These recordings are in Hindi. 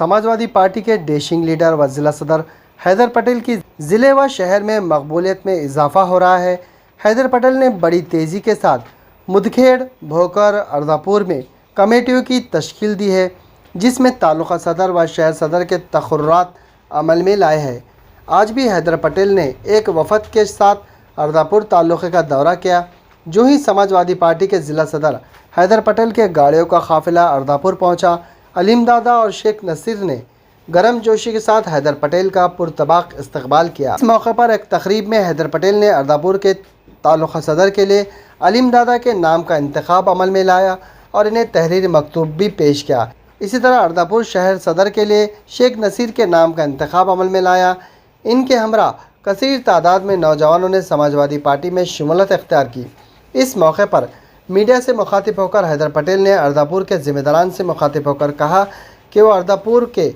समाजवादी पार्टी के डैशिंग लीडर व जिला सदर हैदर पटेल की ज़िले व शहर में मकबूलियत में इजाफा हो रहा है। हैदर पटेल ने बड़ी तेज़ी के साथ मुदखेड़, भोकर, अर्दापुर में कमेटियों की तश्कील दी है, जिसमें तालुका सदर व शहर सदर के तक़र्रुरात अमल में लाए हैं। आज भी हैदर पटेल ने एक वफद के साथ अर्दापुर तालुके का दौरा किया। जो ही समाजवादी पार्टी के ज़िला सदर हैदर पटेल के गाड़ियों का काफ़िला अर्दापुर पहुंचा, अलीम दादा और शेख नसीर ने गर्म जोशी के साथ हैदर पटेल का पुरतबाक इस्तकबाल किया। इस मौके पर एक तकरीब में हैदर पटेल ने अर्दापुर के तालुका सदर के लिए अलीम दादा के नाम का इंतखाब अमल में लाया और इन्हें तहरीर मकतूब भी पेश किया। इसी तरह अर्दापुर शहर सदर के लिए शेख नसीर के नाम का इंतखाब अमल में लाया। इनके हमरा कसीर तादाद में नौजवानों ने समाजवादी पार्टी में शमूलियत इख्तियार की। इस मौके पर मीडिया से मुखातिब होकर हैदर पटेल ने अर्दापुर के ज़िम्मेदारान से मुखातिब होकर कहा कि वो अर्दापुर के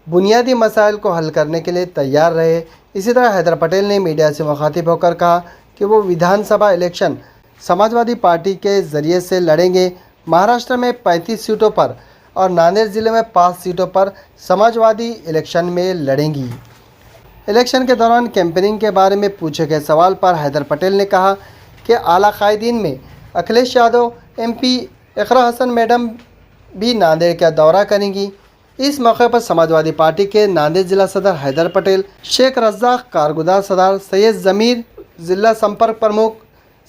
बुनियादी मसाइल को हल करने के लिए तैयार रहे। इसी तरह हैदर पटेल ने मीडिया से मुखातिब होकर कहा कि वो विधानसभा इलेक्शन समाजवादी पार्टी के ज़रिए से लड़ेंगे। महाराष्ट्र में 35 सीटों पर और नांदेड़ ज़िले में 5 सीटों पर समाजवादी इलेक्शन में लड़ेंगी। इलेक्शन के दौरान कैंपेनिंग के बारे में पूछे गए सवाल पर हैदर पटेल ने कहा कि आला कायदीन में अखिलेश यादव, MP इकरा हसन मैडम भी नांदेड़ का दौरा करेंगी। इस मौके पर समाजवादी पार्टी के नांदेड़ जिला सदर हैदर पटेल, शेख रज़ाक कारगुजार सदर, सैयद ज़मीर जिला संपर्क प्रमुख,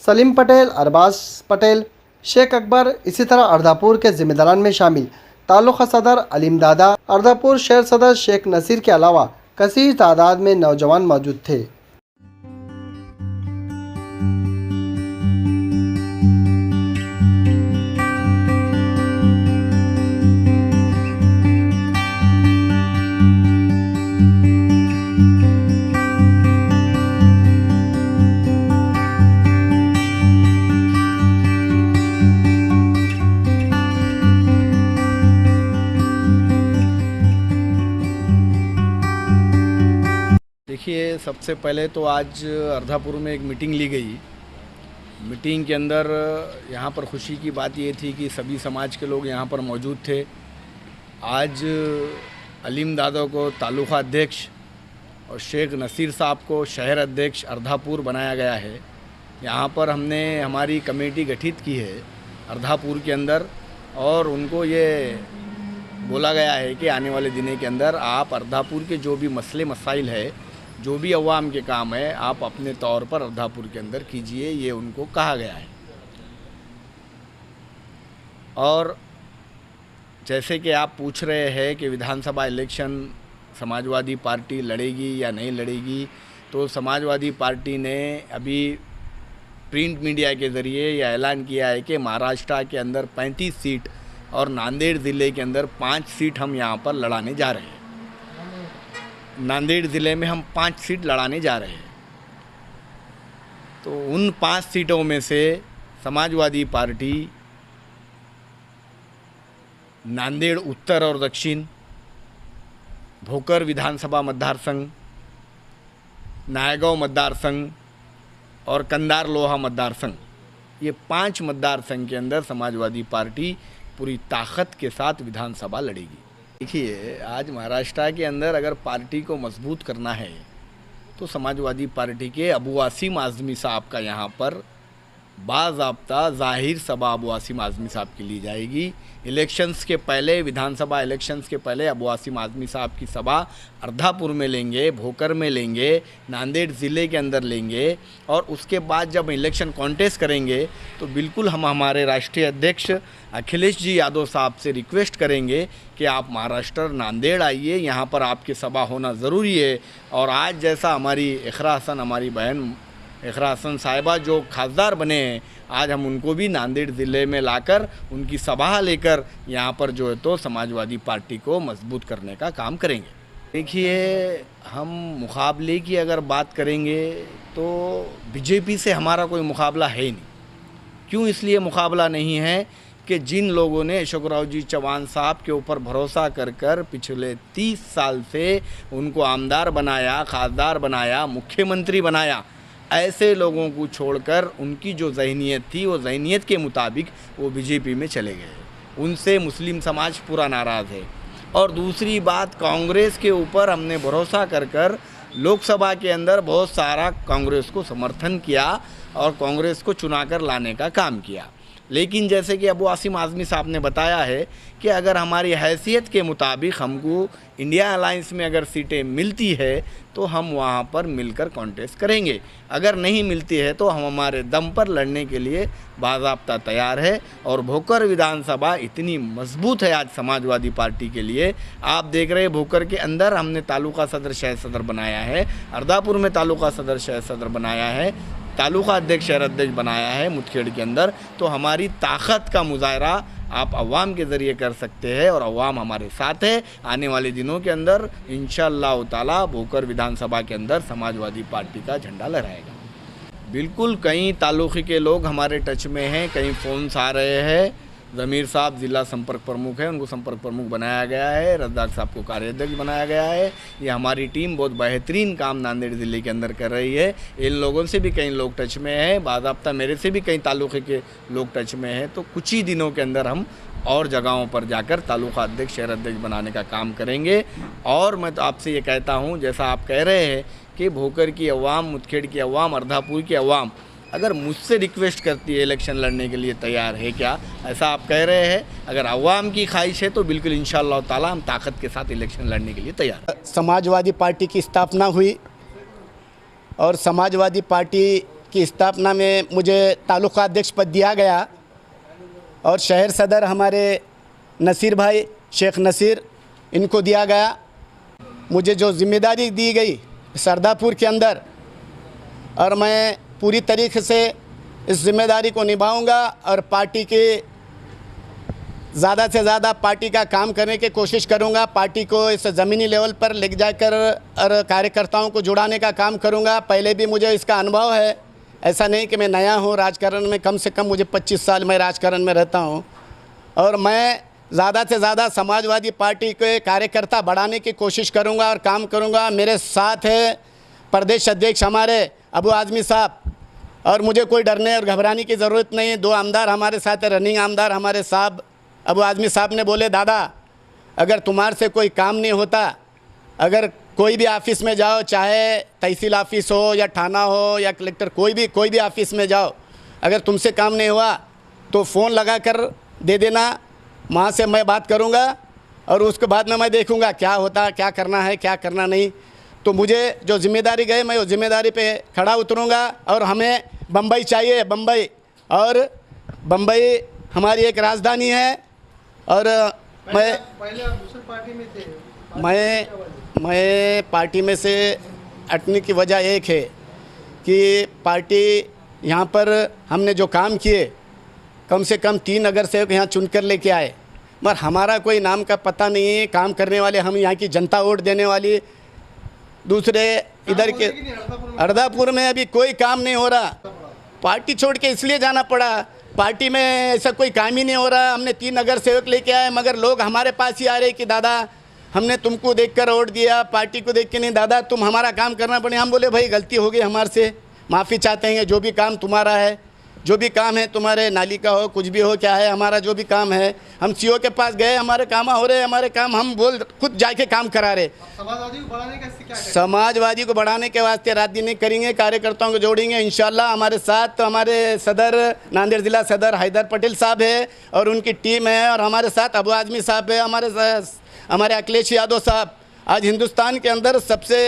सलीम पटेल, अरबाज पटेल, शेख अकबर, इसी तरह अर्दापुर के ज़िम्मेदारान में शामिल तालुका सदर अलीम दादा, अर्दापुर शहर सदर शेख नसीर के अलावा कसीर तादाद में नौजवान मौजूद थे। देखिए, सबसे पहले तो आज अर्दापुर में एक मीटिंग ली गई। मीटिंग के अंदर यहाँ पर खुशी की बात ये थी कि सभी समाज के लोग यहाँ पर मौजूद थे। आज अलीम दादा को तालुका अध्यक्ष और शेख नसीर साहब को शहर अध्यक्ष अर्दापुर बनाया गया है। यहाँ पर हमने हमारी कमेटी गठित की है अर्दापुर के अंदर, और उनको ये बोला गया है कि आने वाले दिनों के अंदर आप अर्दापुर के जो भी मसले मसाइल है, जो भी अवाम के काम है, आप अपने तौर पर अर्दापुर के अंदर कीजिए, ये उनको कहा गया है। और जैसे कि आप पूछ रहे हैं कि विधानसभा इलेक्शन समाजवादी पार्टी लड़ेगी या नहीं लड़ेगी, तो समाजवादी पार्टी ने अभी प्रिंट मीडिया के ज़रिए यह ऐलान किया है कि महाराष्ट्र के अंदर 35 सीट और नांदेड़ ज़िले के अंदर 5 सीट हम यहाँ पर लड़ाने जा रहे हैं। नांदेड़ ज़िले में हम 5 सीट लड़ाने जा रहे हैं। तो उन 5 सीटों में से समाजवादी पार्टी नांदेड़ उत्तर और दक्षिण, भोकर विधानसभा मतदार संघ, नायगांव मतदार संघ और कंधार लोहा मतदार संघ, ये 5 मतदार संघ के अंदर समाजवादी पार्टी पूरी ताकत के साथ विधानसभा लड़ेगी। देखिए, आज महाराष्ट्र के अंदर अगर पार्टी को मजबूत करना है तो समाजवादी पार्टी के अबू आसिम आज़मी साहब का यहाँ पर बाज़ाब्ता ज़ाहिर सभा अबू आसिम आज़मी साहब की ली जाएगी। इलेक्शंस के पहले, विधानसभा इलेक्शंस के पहले अबू आसिम आज़मी साहब की सभा अर्दापुर में लेंगे, भोकर में लेंगे, नांदेड़ ज़िले के अंदर लेंगे, और उसके बाद जब इलेक्शन कॉन्टेस्ट करेंगे तो बिल्कुल हम हमारे राष्ट्रीय अध्यक्ष अखिलेश जी यादव साहब से रिक्वेस्ट करेंगे कि आप महाराष्ट्र नांदेड़ आइए, यहाँ पर आपकी सभा होना ज़रूरी है। और आज जैसा हमारी इकरा हसन, हमारी बहन इकरा हसन साहिबा जो खासदार बने हैं, आज हम उनको भी नांदेड़ ज़िले में लाकर उनकी सभा लेकर यहाँ पर जो है तो समाजवादी पार्टी को मजबूत करने का काम करेंगे। देखिए, हम मुकाबले की अगर बात करेंगे तो बीजेपी से हमारा कोई मुकाबला है ही नहीं। क्यों इसलिए मुकाबला नहीं है कि जिन लोगों ने अशोकराव जी चौहान साहब के ऊपर भरोसा कर पिछले 30 साल से उनको आमदार बनाया, खासदार बनाया, मुख्यमंत्री बनाया, ऐसे लोगों को छोड़कर उनकी जो ज़हनियत थी वो ज़हनियत के मुताबिक वो बीजेपी में चले गए। उनसे मुस्लिम समाज पूरा नाराज़ है। और दूसरी बात, कांग्रेस के ऊपर हमने भरोसा कर लोकसभा के अंदर बहुत सारा कांग्रेस को समर्थन किया और कांग्रेस को चुनाकर लाने का काम किया। लेकिन जैसे कि अबू आसिम आज़मी साहब ने बताया है कि अगर हमारी हैसियत के मुताबिक हमको इंडिया अलायंस में अगर सीटें मिलती है तो हम वहाँ पर मिलकर कॉन्टेस्ट करेंगे, अगर नहीं मिलती है तो हम हमारे दम पर लड़ने के लिए बाज़ाब्ता तैयार है। और भोकर विधानसभा इतनी मजबूत है आज समाजवादी पार्टी के लिए। आप देख रहे हैं भोकर के अंदर हमने तालुका सदर शहर सदर बनाया है, अर्दापुर में तालुका सदर शहर सदर बनाया है, तालुका अध्यक्ष शहर अध्यक्ष बनाया है मुदखेड़ के अंदर। तो हमारी ताकत का मुजाहरा आप अवाम के ज़रिए कर सकते हैं और अवाम हमारे साथ है। आने वाले दिनों के अंदर इंशाअल्लाह ताला भोकर विधानसभा के अंदर समाजवादी पार्टी का झंडा लहराएगा। बिल्कुल, कई तालुके के लोग हमारे टच में हैं, कई फ़ोन्स आ रहे हैं। ज़मीर साहब ज़िला संपर्क प्रमुख है, उनको संपर्क प्रमुख बनाया गया है, रज़ाक साहब को कार्याध्यक्ष बनाया गया है। ये हमारी टीम बहुत बेहतरीन काम नांदेड़ ज़िले के अंदर कर रही है। इन लोगों से भी कई लोग टच में हैं, बाज़ाब्ता मेरे से भी कई तालुके के लोग टच में हैं। तो कुछ ही दिनों के अंदर हम और जगहों पर जाकर तालुका अध्यक्ष शहर अध्यक्ष बनाने का काम करेंगे। और मैं तो आपसे ये कहता हूँ, जैसा आप कह रहे हैं कि भोकर की अवाम, मुदखेड़ की अवाम, अर्धापुर की अवाम अगर मुझसे रिक्वेस्ट करती है इलेक्शन लड़ने के लिए तैयार है क्या, ऐसा आप कह रहे हैं, अगर अवाम की ख्वाहिश है तो बिल्कुल इंशाअल्लाह ताला हम ताकत के साथ इलेक्शन लड़ने के लिए तैयार हैं। समाजवादी पार्टी की स्थापना हुई और समाजवादी पार्टी की स्थापना में मुझे तालुका अध्यक्ष पद दिया गया और शहर सदर हमारे नसीर भाई शेख नसीर इनको दिया गया। मुझे जो जिम्मेदारी दी गई सरदापुर के अंदर, और मैं पूरी तरीके से इस जिम्मेदारी को निभाऊंगा और पार्टी के ज़्यादा से ज़्यादा पार्टी का काम करने की कोशिश करूंगा। पार्टी को इस ज़मीनी लेवल पर ले जाकर और कार्यकर्ताओं को जुड़ाने का काम करूंगा। पहले भी मुझे इसका अनुभव है, ऐसा नहीं कि मैं नया हूं राजकारण में। कम से कम मुझे 25 साल मैं राजकारण में रहता हूं और मैं ज़्यादा से ज़्यादा समाजवादी पार्टी के कार्यकर्ता बढ़ाने की कोशिश करूंगा और काम करूंगा। मेरे साथ है प्रदेश अध्यक्ष हमारे अबू आज़मी साहब, और मुझे कोई डरने और घबराने की ज़रूरत नहीं है। 2 आमदार हमारे साथ है, रनिंग आमदार हमारे साहब अबू आज़मी साहब ने बोले, दादा अगर तुम्हारे से कोई काम नहीं होता, अगर कोई भी ऑफिस में जाओ, चाहे तहसील ऑफिस हो या थाना हो या कलेक्टर, कोई भी ऑफिस में जाओ, अगर तुमसे काम नहीं हुआ तो फ़ोन लगा कर दे देना, वहाँ से मैं बात करूँगा और उसके बाद में मैं देखूँगा क्या होता, क्या करना है, क्या करना नहीं। तो मुझे जो जिम्मेदारी गए मैं उस जिम्मेदारी पे खड़ा उतरूँगा। और हमें बम्बई चाहिए, बम्बई, और बम्बई हमारी एक राजधानी है। और पहले आप दूसरी पार्टी में थे। मैं पार्टी में से हटने की वजह एक है कि पार्टी यहाँ पर हमने जो काम किए, कम से कम 3 नगर सेवक यहाँ चुनकर लेके आए, मगर हमारा कोई नाम का पता नहीं है। काम करने वाले हम यहाँ की जनता वोट देने वाली। दूसरे इधर के अर्दापुर में अभी कोई काम नहीं हो रहा, पार्टी छोड़ के इसलिए जाना पड़ा। पार्टी में ऐसा कोई काम ही नहीं हो रहा। हमने 3 नगर सेवक लेके आए, मगर लोग हमारे पास ही आ रहे कि दादा हमने तुमको देखकर वोट दिया, पार्टी को देख के नहीं, दादा तुम हमारा काम करना पड़े। हम बोले भाई गलती हो गई हमारे से, माफ़ी चाहते हैं। जो भी काम तुम्हारा है, जो भी काम है तुम्हारे, नाली का हो, कुछ भी हो, क्या है हमारा जो भी काम है, हम सीओ के पास गए, हमारे काम हो रहे, हमारे काम हम बोल खुद जाके काम करा रहे। समाजवादी को बढ़ाने का क्या करें? समाजवादी को बढ़ाने के वास्ते रात दिन नहीं करेंगे, कार्यकर्ताओं को जोड़ेंगे इंशाल्लाह। हमारे साथ तो हमारे सदर, नांदेड़ ज़िला सदर हैदर पटेल साहब है और उनकी टीम है, और हमारे साथ अबू आज़मी साहब है, हमारे अखिलेश यादव साहब। आज हिंदुस्तान के अंदर सबसे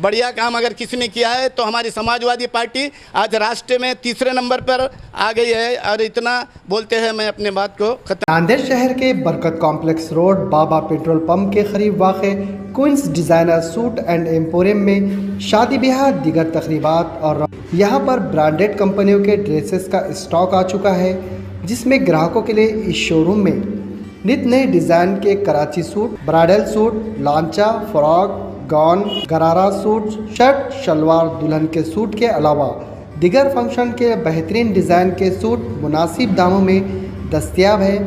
बढ़िया काम अगर किसी ने किया है तो हमारी समाजवादी पार्टी आज राष्ट्र में 3रे नंबर पर आ गई है। और इतना बोलते हैं मैं अपने बात को खत्म। नांदेड़ शहर के Barkat complex road Baba petrol pump के करीब वाक़े Queens designer suit and emporium में शादी ब्याह, दीगर तकरीबात और यहाँ पर ब्रांडेड कंपनियों के ड्रेसेस का स्टॉक आ चुका है, जिसमें ग्राहकों के लिए इस शोरूम में नित नए डिज़ाइन के कराची सूट, ब्राइडल सूट, लांचा, frock, gown, gharara suit, shirt, shalwar, दुल्हन के सूट के अलावा दिगर फंक्शन के बेहतरीन डिज़ाइन के सूट मुनासिब दामों में दस्तयाब है।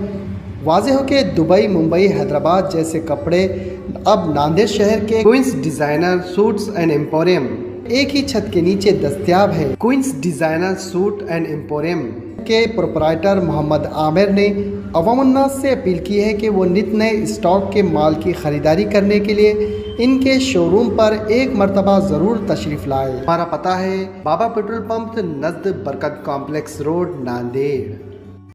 वाज़ेह हो कि दुबई, मुंबई, हैदराबाद जैसे कपड़े अब नांदेड़ शहर के Queens designer suits and emporium एक ही छत के नीचे दस्तयाब है। Queens designer suit and emporium के प्रोपराइटर मोहम्मद आमिर ने अवामुन्नास से अपील की है कि वो नित नए स्टॉक के माल की ख़रीदारी करने के लिए इनके शोरूम पर एक मरतबा ज़रूर तशरीफ़ लाए। हमारा पता है बाबा पेट्रोल पंप नज़द बरकत कॉम्प्लेक्स रोड, नांदेड़।